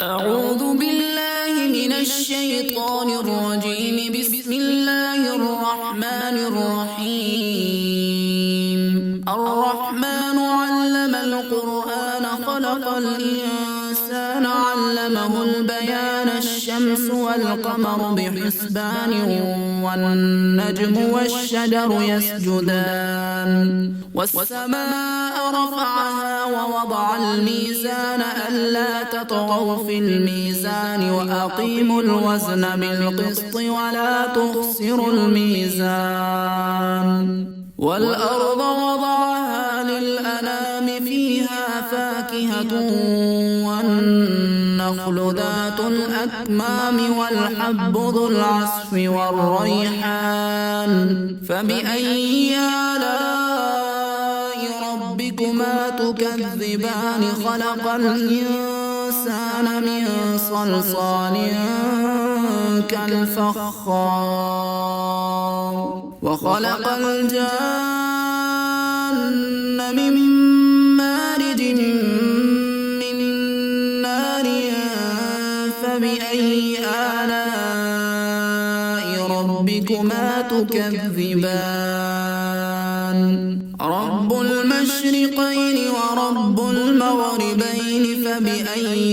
أعوذ بالله من الشيطان الرجيم. بسم الله الرحمن الرحيم. الرحمن علم القرآن خلق الإنسان علمه البيان. الشمس والقمر بحسبان والنجم والشجر يسجدان والسماء رفعها ووضع الميزان ألا تطغوا في الميزان وأقيموا الوزن بالقسط ولا تخسروا الميزان والأرض وضعها للأنام فيها فاكهة والنخل ذات الأكمام والحب ذو العصف والريحان فبأي آلاء ربكما تكذبان. خلق الإنسان من صلصال كالفخار وخلق الجن من مارج من نار فبأي آلاء ربكما تكذبان. رب المشرقين ورب المغربين فبأي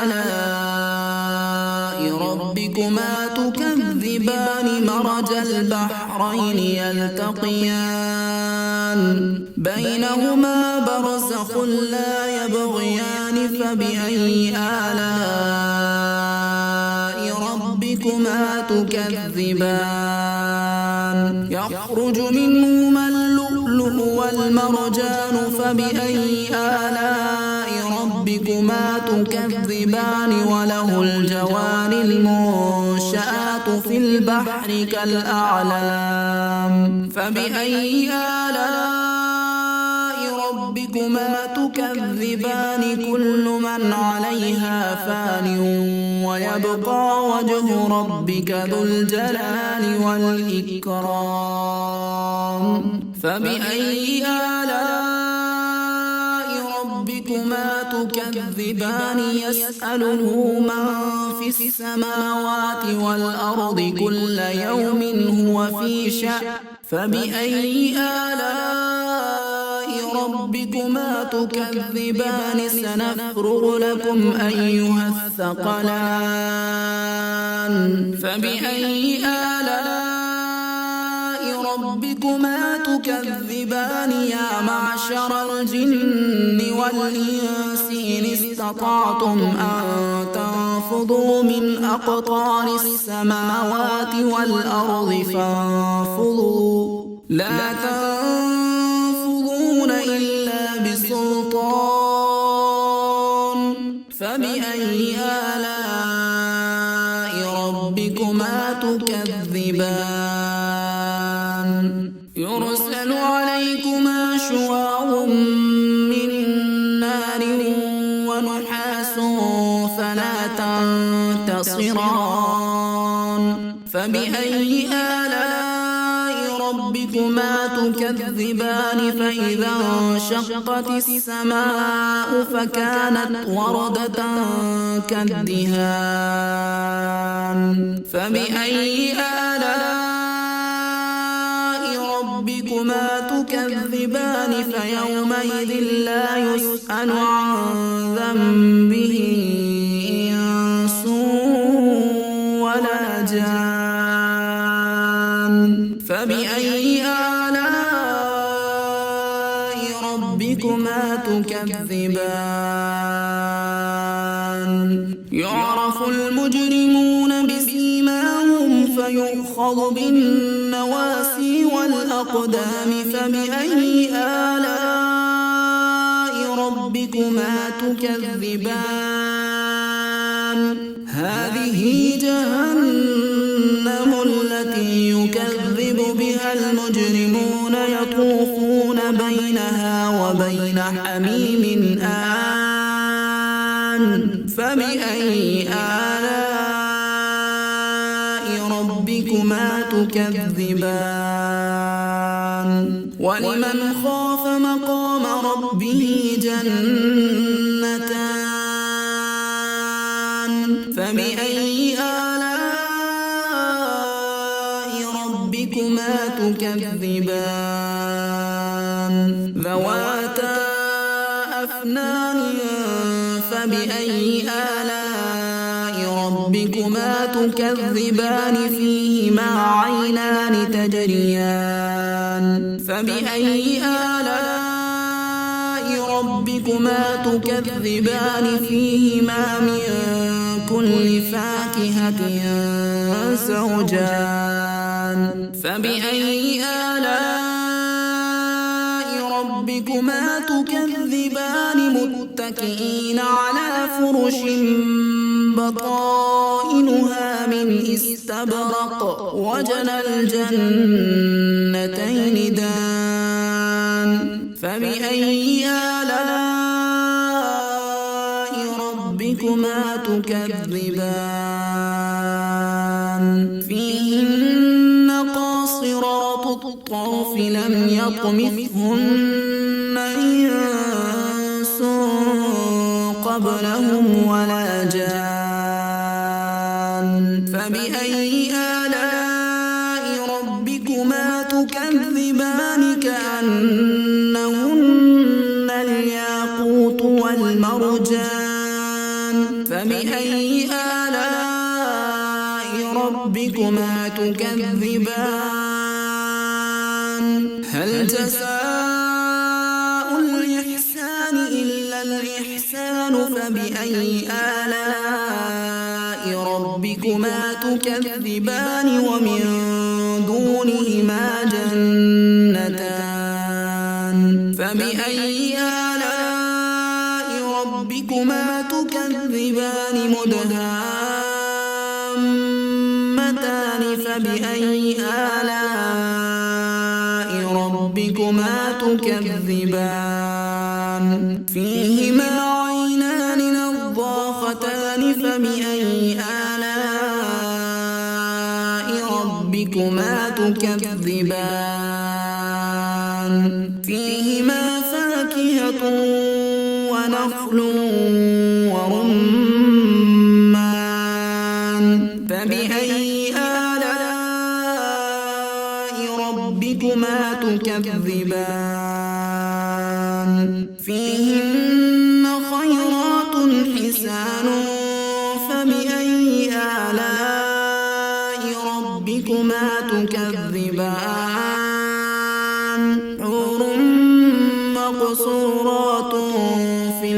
آلاء ربكما تكذبان. مرج البحرين يلتقيان بينهما برزخ لا يبغيان فبأي آلاء ربكما تكذبان. يخرج منهما اللؤلؤ والمرجان فبأي آلاء ربكما تكذبان. وله الجوار المنشآت في البحر كالأعلام فبأي آلاء ربكما تكذبان. كل من عليها فان ويبقى وجه ربك ذو الجلال والإكرام فبأي آلاء ربكما تكذبان. يسأله من في السماوات والأرض كل يوم هو في شأن فبأي آلاء ربكما تكذبان. سنفرغ لكم أيها الثقلان فبأي آلاء ربكما تكذبان. يا معشر الجن والإنس إن استطعتم أن تنفذوا من أقطار السماوات والأرض فانفذوا لا تنفذون إلا بسلطان فبأي آلاء ربكما تكذبان. يرسل عليكما شواظ من نار ونحاس فلا تنتصران فبأي آلاء ربكما تكذبان. فإذا انشقت السماء فكانت وردة كالدهان فبأي آلاء ربكما تكذبان. فيومئذ لا يسأل عن ذنبه إنس ولا جان فبأي آلاء ربكما تكذبان. يعرف المجرمون بسيماهم فيؤخذ بالنواسي والأقدام فبأي آلاء ربكما تكذبان. هذه جهنم التي يكذب بها المجرمون يطوفون بينها وبين حميم آن فبأي آلاء ربكما تكذبان. ولمن خاف مقام ربه جنتان فبأي آلاء ربكما تكذبان ذواتا أفنان فبأي آلاء ربكما تكذبان فيهما عينان تجريان فبأي آلاء ربكما تكذبان فيهما من كل فاكهة زوجان فبأي آلاء ربكما تكذبان متكئين على فرش بطائنها من استبرق وجنى الجنتين دان فبأي آلاء ربكما تكذبان فيهن قاصرات الطرف لم يطمثهن إنس قبلهم ولا جان فبأي آلاء ربكما تكذبان كأنهن الياقوت والمرجان فبأي آلاء ربكما تكذبان هل جزاء الإحسان إلا الإحسان فبأي آلاء ربكما تكذبان ومن دونهما جنتان فبأي آلاء ربكما تكذبان مدهامتان فبأي آلاء ربكما تكذبان فيهما عينان نضاختان فبأي آلاء ربكما تكذبان فيهما فاكهة ونخل ورمان فبأي آلاء ربكما تكذبان فيهن خيرات حسان فبأي آلاء ربكما تكذبان حور مقصورات في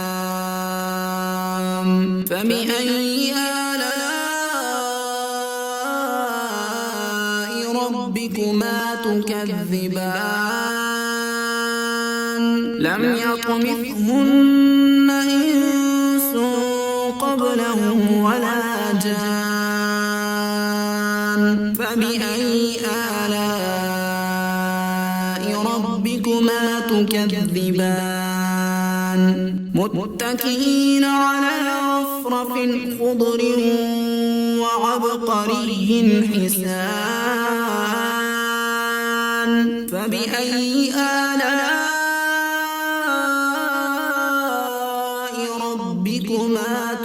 الخيام فبأي آلاء ربكما تكذبان لم يطمثهن إنس قبلهم ولا جان فبأي آلاء ربكما تكذبان متكئين على رفرف خضر وعبقري حسان فبأي آلاء ربكما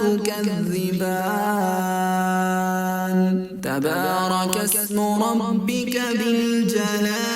تكذبان تبارك اسم ربك ذي الجلال